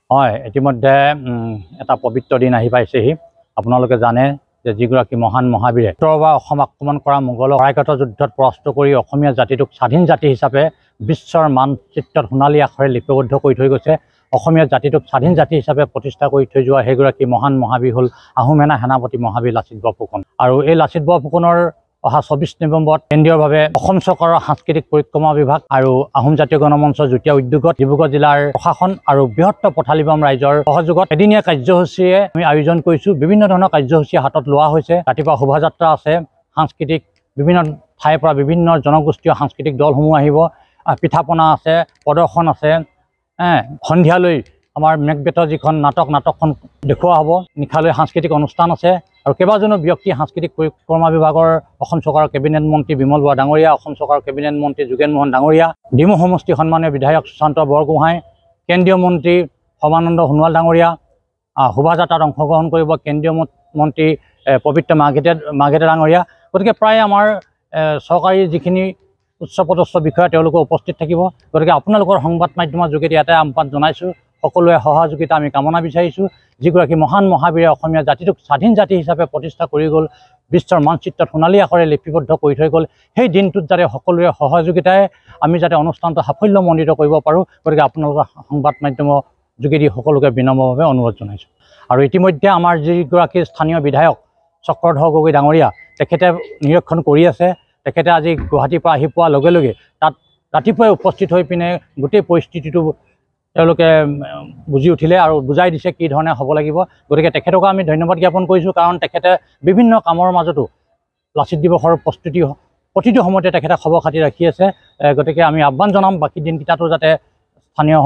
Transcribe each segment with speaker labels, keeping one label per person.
Speaker 1: হয়, ইতিমধ্যে এটা পবিত্ৰ দিন আহি পাইছেহি। আপোনালোকে জানে যে যিগৰাকী মহান মহাবীৰে উত্তৰবা অসম আক্ৰমণ কৰা মোগলক শৰাইঘাটৰ যুদ্ধত পৰাস্ত কৰি অসমীয়া জাতিটোক স্বাধীন জাতি হিচাপে বিশ্বৰ মানচিত্ৰত সোণালী আখৰে লিপিবদ্ধ কৰি থৈ গৈছে। অসমীয়া জাতিটোক স্বাধীন জাতি হিচাপে প্ৰতিষ্ঠা কৰি থৈ যোৱা সেইগৰাকী মহান মহাবীৰ হ'ল আহোমেনা সেনাপতি মহাবীৰ লাচিত বৰফুকন। আৰু এই লাচিত বৰফুকনৰ অহা 24 নৱেম্বৰত কেন্দ্ৰীয়ভাৱে অসম চৰকাৰৰ সাংস্কৃতিক পৰিক্ৰমা বিভাগ আৰু আহোম জাতীয় গণমঞ্চৰ যুটীয়া উদ্যোগত ডিব্ৰুগড় জিলাৰ প্ৰশাসন আৰু বৃহত্তৰ পথালিবাম ৰাইজৰ সহযোগত এদিনীয়া কাৰ্যসূচীৰে আমি আয়োজন কৰিছোঁ। বিভিন্ন ধৰণৰ কাৰ্যসূচী হাতত লোৱা হৈছে। ৰাতিপুৱা শোভাযাত্ৰা আছে, সাংস্কৃতিক বিভিন্ন ঠাইৰ পৰা বিভিন্ন জনগোষ্ঠীয় সাংস্কৃতিক দলসমূহ আহিব, পিঠাপনা আছে, প্ৰদৰ্শন আছে। সন্ধিয়ালৈ আমাৰ মেকবেটৰ যিখন নাটকখন দেখুওৱা হ'ব। নিশালৈ সাংস্কৃতিক অনুষ্ঠান আছে আৰু কেইবাজনো ব্যক্তি সাংস্কৃতিক পৰিক্ৰমা বিভাগৰ অসম চৰকাৰৰ কেবিনেট মন্ত্ৰী বিমল বৰা ডাঙৰীয়া, অসম চৰকাৰৰ কেবিনেট মন্ত্ৰী যোগেন মোহন ডাঙৰীয়া, ডিমৌ সমষ্টি সন্মানীয় বিধায়ক সুশান্ত বৰগোহাঁই, কেন্দ্ৰীয় মন্ত্ৰী সৰ্বানন্দ সোণোৱাল ডাঙৰীয়া শোভাযাত্ৰাত অংশগ্ৰহণ কৰিব, কেন্দ্ৰীয় মন্ত্ৰী পবিত্ৰ মাৰ্ঘেৰিটা ডাঙৰীয়া। গতিকে প্ৰায় আমাৰ চৰকাৰী যিখিনি উচ্চপদস্থ বিষয়া তেওঁলোকে উপস্থিত থাকিব। গতিকে আপোনালোকৰ সংবাদ মাধ্যমৰ যোগেদি এটাই আহ্বান জনাইছোঁ, সকলোৱে সহযোগিতা আমি কামনা বিচাৰিছোঁ। যিগৰাকী মহান মহাবীৰে অসমীয়া জাতিটোক স্বাধীন জাতি হিচাপে প্ৰতিষ্ঠা কৰি গ'ল, বিশ্বৰ মানচিত্ৰত সোণালী আখৰে লিপিবদ্ধ কৰি থৈ গ'ল, সেই দিনটোত যাতে সকলোৰে সহযোগিতাৰে আমি যাতে অনুষ্ঠানটো সাফল্যমণ্ডিত কৰিব পাৰোঁ। গতিকে আপোনালোকৰ সংবাদ মাধ্যমৰ যোগেদি সকলোকে বিনম্ৰভাৱে অনুৰোধ জনাইছোঁ। আৰু ইতিমধ্যে আমাৰ যিগৰাকী স্থানীয় বিধায়ক চক্ৰধৰ গগৈ ডাঙৰীয়া, তেখেতে নিৰীক্ষণ কৰি আছে। তেখেতে আজি গুৱাহাটীৰ পৰা আহি পোৱাৰ লগে লগে তাত ৰাতিপুৱাই উপস্থিত হৈ পিনে গোটেই পৰিস্থিতিটো তেওঁলোকে বুজি উঠিলে আৰু বুজাই দিছে কি ধৰণে হ'ব লাগিব। গতিকে তেখেতকো আমি ধন্যবাদ জ্ঞাপন কৰিছোঁ, কাৰণ তেখেতে বিভিন্ন কামৰ মাজতো লাচিত দিৱসৰ প্ৰস্তুতি প্ৰতিটো সময়তে তেখেতে খবৰ খাতি ৰাখি আছে। গতিকে আমি আহ্বান জনাম বাকী দিনকেইটাতো যাতে স্থানীয়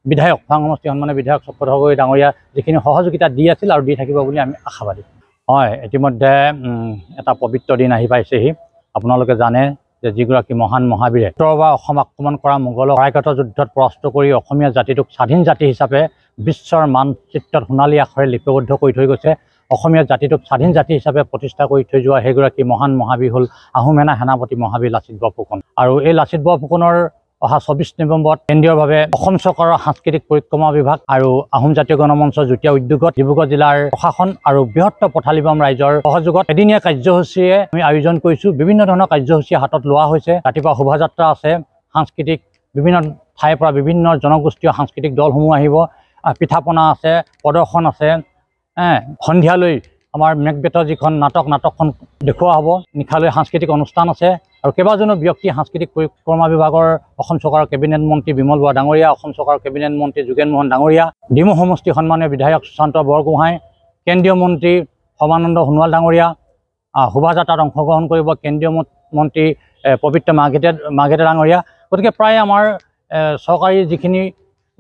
Speaker 1: বিধায়ক খোৱাং সমষ্টি সন্মানীয় বিধায়ক চক্ৰধৰ গগৈ ডাঙৰীয়া যিখিনি সহযোগিতা দি আছিল আৰু দি থাকিব বুলি আমি আশাবাদী। হয়, ইতিমধ্যে এটা পবিত্ৰ দিন আহি পাইছেহি। আপোনালোকে জানে যে যিগৰাকী মহান মহাবীৰে উত্তৰবা অসম আক্ৰমণ কৰা মোগলক শৰাইঘাটৰ যুদ্ধত পৰাস্ত কৰি অসমীয়া জাতিটোক স্বাধীন জাতি হিচাপে বিশ্বৰ মানচিত্ৰত সোণালী আখৰে লিপিবদ্ধ কৰি থৈ গৈছে। অসমীয়া জাতিটোক স্বাধীন জাতি হিচাপে প্ৰতিষ্ঠা কৰি থৈ যোৱা সেইগৰাকী মহান মহাবীৰ হ'ল আহোমেনা সেনাপতি মহাবীৰ লাচিত বৰফুকন। আৰু এই লাচিত বৰফুকনৰ অহা 24 নৱেম্বৰত কেন্দ্ৰীয়ভাৱে অসম চৰকাৰৰ সাংস্কৃতিক পৰিক্ৰমা বিভাগ আৰু আহোম জাতীয় গণমঞ্চৰ যুটীয়া উদ্যোগত ডিব্ৰুগড় জিলাৰ প্ৰশাসন আৰু বৃহত্তৰ পথালিবাম ৰাইজৰ সহযোগত এদিনীয়া কাৰ্যসূচীৰে আমি আয়োজন কৰিছোঁ। বিভিন্ন ধৰণৰ কাৰ্যসূচী হাতত লোৱা হৈছে। ৰাতিপুৱা শোভাযাত্ৰা আছে, সাংস্কৃতিক বিভিন্ন ঠাইৰ পৰা বিভিন্ন জনগোষ্ঠীয় সাংস্কৃতিক দলসমূহ আহিব, পিঠাপনা আছে, প্ৰদৰ্শন আছে। সন্ধিয়ালৈ আমাৰ মেকবেটৰ যিখন নাটকখন দেখুওৱা হ'ব। নিশালৈ সাংস্কৃতিক অনুষ্ঠান আছে আৰু কেইবাজনো ব্যক্তি সাংস্কৃতিক পৰিক্ৰমা বিভাগৰ অসম চৰকাৰৰ কেবিনেট মন্ত্ৰী বিমল বৰা ডাঙৰীয়া, অসম চৰকাৰৰ কেবিনেট মন্ত্ৰী যোগেন মোহন ডাঙৰীয়া, ডিমৌ সমষ্টি সন্মানীয় বিধায়ক সুশান্ত বৰগোহাঁই, কেন্দ্ৰীয় মন্ত্ৰী সৰ্বানন্দ সোণোৱাল ডাঙৰীয়া শোভাযাত্ৰাত অংশগ্ৰহণ কৰিব, কেন্দ্ৰীয় মন্ত্ৰী পবিত্ৰ মাৰ্ঘেৰিটা ডাঙৰীয়া। গতিকে প্ৰায় আমাৰ চৰকাৰী যিখিনি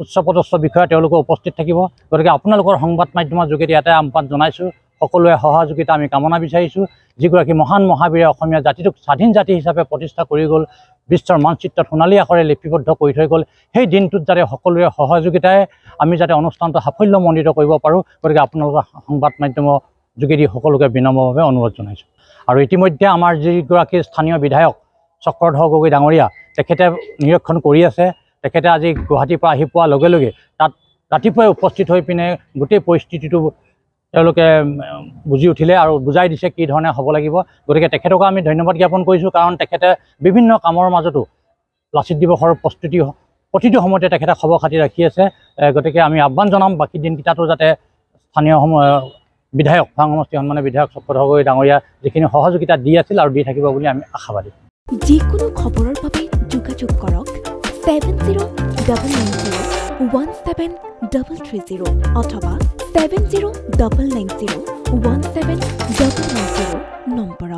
Speaker 1: উচ্চপদস্থ বিষয়া তেওঁলোকে উপস্থিত থাকিব। গতিকে আপোনালোকৰ সংবাদ মাধ্যমৰ যোগেদি এটাই আহ্বান জনাইছোঁ, সকলোৱে সহযোগিতা আমি কামনা বিচাৰিছোঁ। যিগৰাকী মহান মহাবীৰে অসমীয়া জাতিটোক স্বাধীন জাতি হিচাপে প্ৰতিষ্ঠা কৰি গ'ল, বিশ্বৰ মানচিত্ৰত সোণালী আখৰে লিপিবদ্ধ কৰি থৈ গ'ল, সেই দিনটোত যাতে সকলোৰে সহযোগিতাৰে আমি যাতে অনুষ্ঠানটো সাফল্যমণ্ডিত কৰিব পাৰোঁ। গতিকে আপোনালোকৰ সংবাদ মাধ্যমৰ যোগেদি সকলোকে বিনম্ৰভাৱে অনুৰোধ জনাইছোঁ। আৰু ইতিমধ্যে আমাৰ যিগৰাকী স্থানীয় বিধায়ক চক্ৰধৰ গগৈ ডাঙৰীয়া, তেখেতে নিৰীক্ষণ কৰি আছে। তেখেতে আজি গুৱাহাটীৰ পৰা আহি পোৱাৰ লগে লগে তাত ৰাতিপুৱাই উপস্থিত হৈ পিনে গোটেই পৰিস্থিতিটো তেওঁলোকে বুজি উঠিলে আৰু বুজাই দিছে কি ধৰণে হ'ব লাগিব। গতিকে তেখেতকো আমি ধন্যবাদ জ্ঞাপন কৰিছোঁ, কাৰণ তেখেতে বিভিন্ন কামৰ মাজতো লাচিত দিৱসৰ প্ৰস্তুতি প্ৰতিটো সময়তে তেখেতে খবৰ খাতি ৰাখি আছে। গতিকে আমি আহ্বান জনাম বাকী দিনকেইটাতো যাতে স্থানীয় বিধায়ক খোৱাং সমষ্টি সন্মানীয় বিধায়ক চক্ৰধৰ গগৈ ডাঙৰীয়া যিখিনি সহযোগিতা দি আছিল আৰু দি থাকিব বুলি আমি আশাবাদী।
Speaker 2: যিকোনো খবৰৰ বাবে যোগাযোগ কৰক 70901733 অথবা 7099017990 নম্বৰত।